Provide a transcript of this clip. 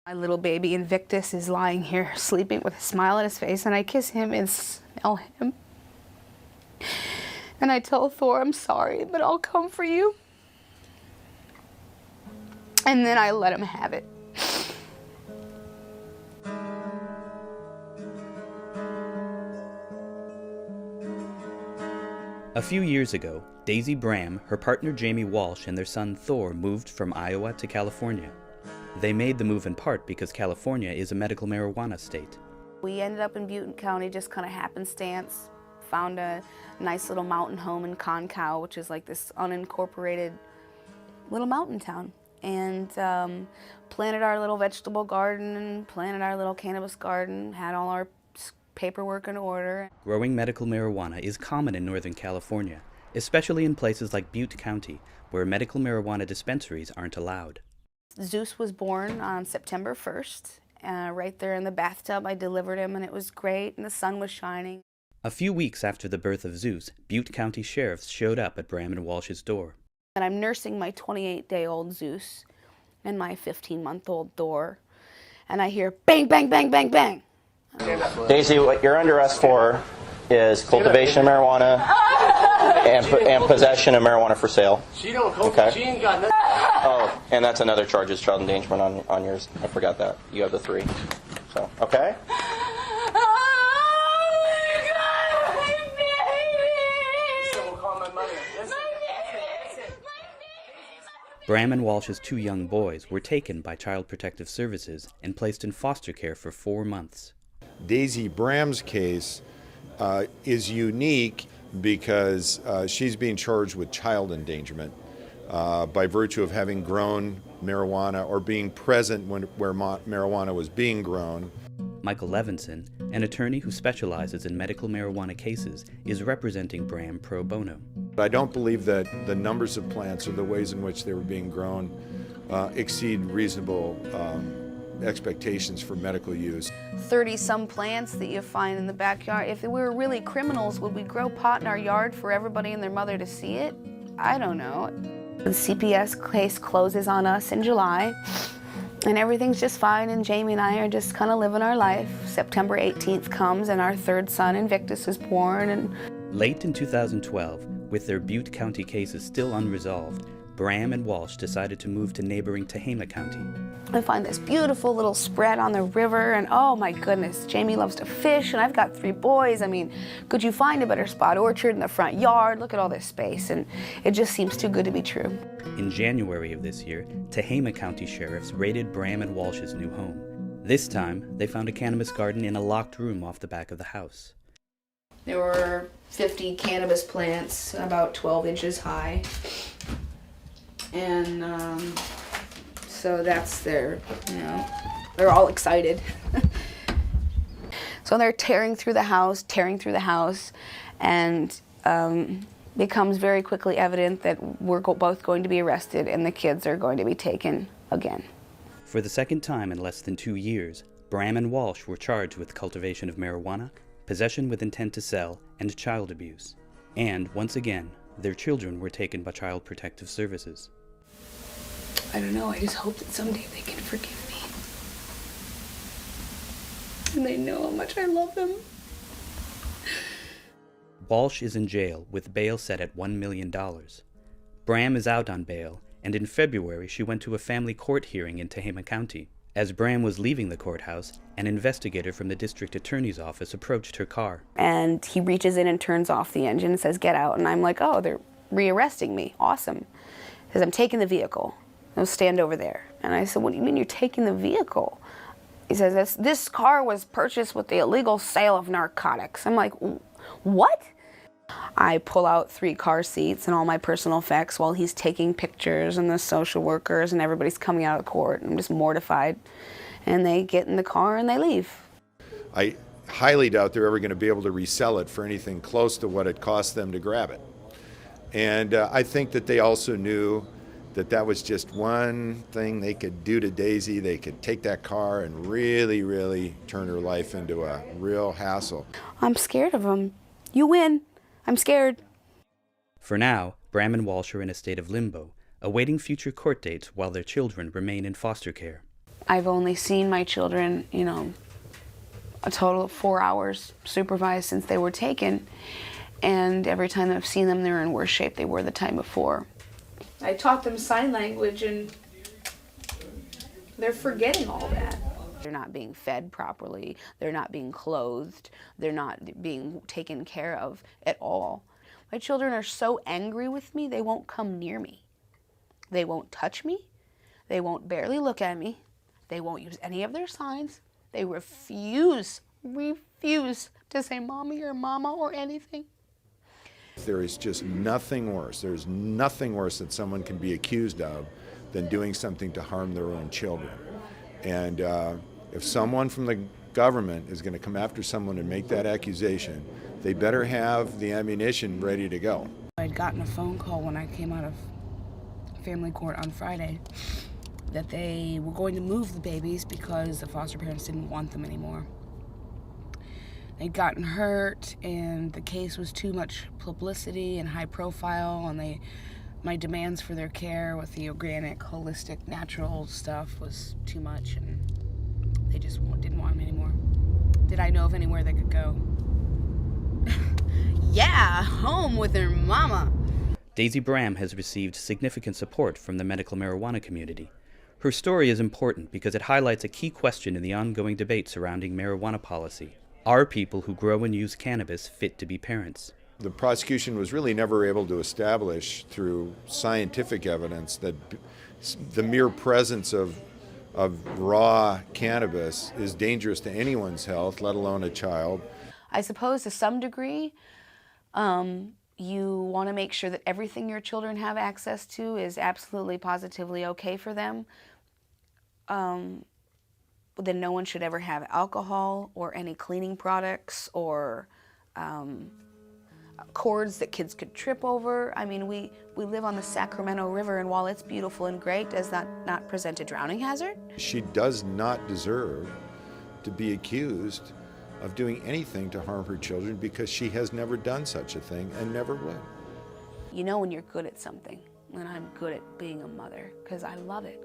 My little baby Invictus is lying here sleeping with a smile on his face, and I kiss him and smell him. And I tell Thor, I'm sorry, but I'll come for you. And then I let him have it. A few years ago, Daisy Bram, her partner Jamie Walsh, and their son Thor moved from Iowa to California. They made the move in part because California is a medical marijuana state. We ended up in Butte County just kind of happenstance. Found a nice little mountain home in Concow, which is like this unincorporated little mountain town. And planted our little vegetable garden and planted our little cannabis garden, had all our paperwork in order. Growing medical marijuana is common in Northern California, especially in places like Butte County, where medical marijuana dispensaries aren't allowed. Zeus was born on September 1st. Right there in the bathtub, I delivered him, and it was great, and the sun was shining. A few weeks after the birth of Zeus, Butte County sheriffs showed up at Bram and Walsh's door. And I'm nursing my 28-day-old Zeus and my 15-month-old Thor, and I hear bang, bang, bang, bang, bang. Daisy, what you're under arrest for is cultivation of marijuana and possession of marijuana for sale. She don't cook. Okay. She ain't got nothing. Oh, and that's another charge, is child endangerment on yours. I forgot that. You have the 3. So, okay? Bram and Walsh's 2 young boys were taken by Child Protective Services and placed in foster care for 4 months. Daisy Bram's case is unique because she's being charged with child endangerment by virtue of having grown marijuana or being present where marijuana was being grown. Michael Levinson, an attorney who specializes in medical marijuana cases, is representing Bram pro bono. I don't believe that the numbers of plants or the ways in which they were being grown exceed reasonable expectations for medical use. 30-some plants that you find in the backyard. If we were really criminals, would we grow pot in our yard for everybody and their mother to see it? I don't know. The CPS case closes on us in July, and everything's just fine, and Jamie and I are just kind of living our life. September 18th comes, and our 3rd son, Invictus, is born. And late in 2012, with their Butte County cases still unresolved, Bram and Walsh decided to move to neighboring Tehama County. I find this beautiful little spread on the river, and oh my goodness, Jamie loves to fish, and I've got 3 boys. I mean, could you find a better spot? Orchard in the front yard, look at all this space, and it just seems too good to be true. In January of this year, Tehama County sheriffs raided Bram and Walsh's new home. This time, they found a cannabis garden in a locked room off the back of the house. There were 50 cannabis plants, about 12 inches high. And so that's they're all excited. So they're tearing through the house, and becomes very quickly evident that we're both going to be arrested and the kids are going to be taken again. For the second time in less than 2 years, Bram and Walsh were charged with cultivation of marijuana, possession with intent to sell, and child abuse. And, once again, their children were taken by Child Protective Services. I don't know, I just hope that someday they can forgive me. And they know how much I love them. Walsh is in jail with bail set at $1 million. Bram is out on bail, and in February she went to a family court hearing in Tehama County. As Bram was leaving the courthouse, an investigator from the district attorney's office approached her car. And he reaches in and turns off the engine and says, "Get out." And I'm like, "Oh, they're rearresting me. Awesome." He says, "I'm taking the vehicle. I'll stand over there." And I said, "What do you mean you're taking the vehicle?" He says, "This car was purchased with the illegal sale of narcotics." I'm like, "What?" I pull out 3 car seats and all my personal effects while he's taking pictures, and the social workers and everybody's coming out of the court. I'm just mortified. And they get in the car and they leave. I highly doubt they're ever going to be able to resell it for anything close to what it cost them to grab it. And I think that they also knew that that was just one thing they could do to Daisy. They could take that car and really, really turn her life into a real hassle. I'm scared of them. You win. I'm scared. For now, Bram and Walsh are in a state of limbo, awaiting future court dates while their children remain in foster care. I've only seen my children, you know, a total of 4 hours supervised since they were taken. And every time I've seen them, they're in worse shape they were the time before. I taught them sign language and they're forgetting all that. They're not being fed properly. They're not being clothed. They're not being taken care of at all. My children are so angry with me, they won't come near me. They won't touch me. They won't barely look at me. They won't use any of their signs. They refuse to say mommy or mama or anything. There is just nothing worse. There's nothing worse that someone can be accused of than doing something to harm their own children. And if someone from the government is going to come after someone and make that accusation, they better have the ammunition ready to go. I'd gotten a phone call when I came out of family court on Friday that they were going to move the babies because the foster parents didn't want them anymore. They'd gotten hurt and the case was too much publicity and high profile, and my demands for their care with the organic, holistic, natural stuff was too much, and they just didn't want them anymore. Did I know of anywhere they could go? Yeah, home with their mama. Daisy Bram has received significant support from the medical marijuana community. Her story is important because it highlights a key question in the ongoing debate surrounding marijuana policy. Are people who grow and use cannabis fit to be parents? The prosecution was really never able to establish through scientific evidence that the mere presence of raw cannabis is dangerous to anyone's health, let alone a child. I suppose to some degree, you want to make sure that everything your children have access to is absolutely, positively okay for them. Then no one should ever have alcohol or any cleaning products or cords that kids could trip over. I mean, we live on the Sacramento River, and while it's beautiful and great, does that not present a drowning hazard? She does not deserve to be accused of doing anything to harm her children because she has never done such a thing and never would. You know when you're good at something, and I'm good at being a mother because I love it.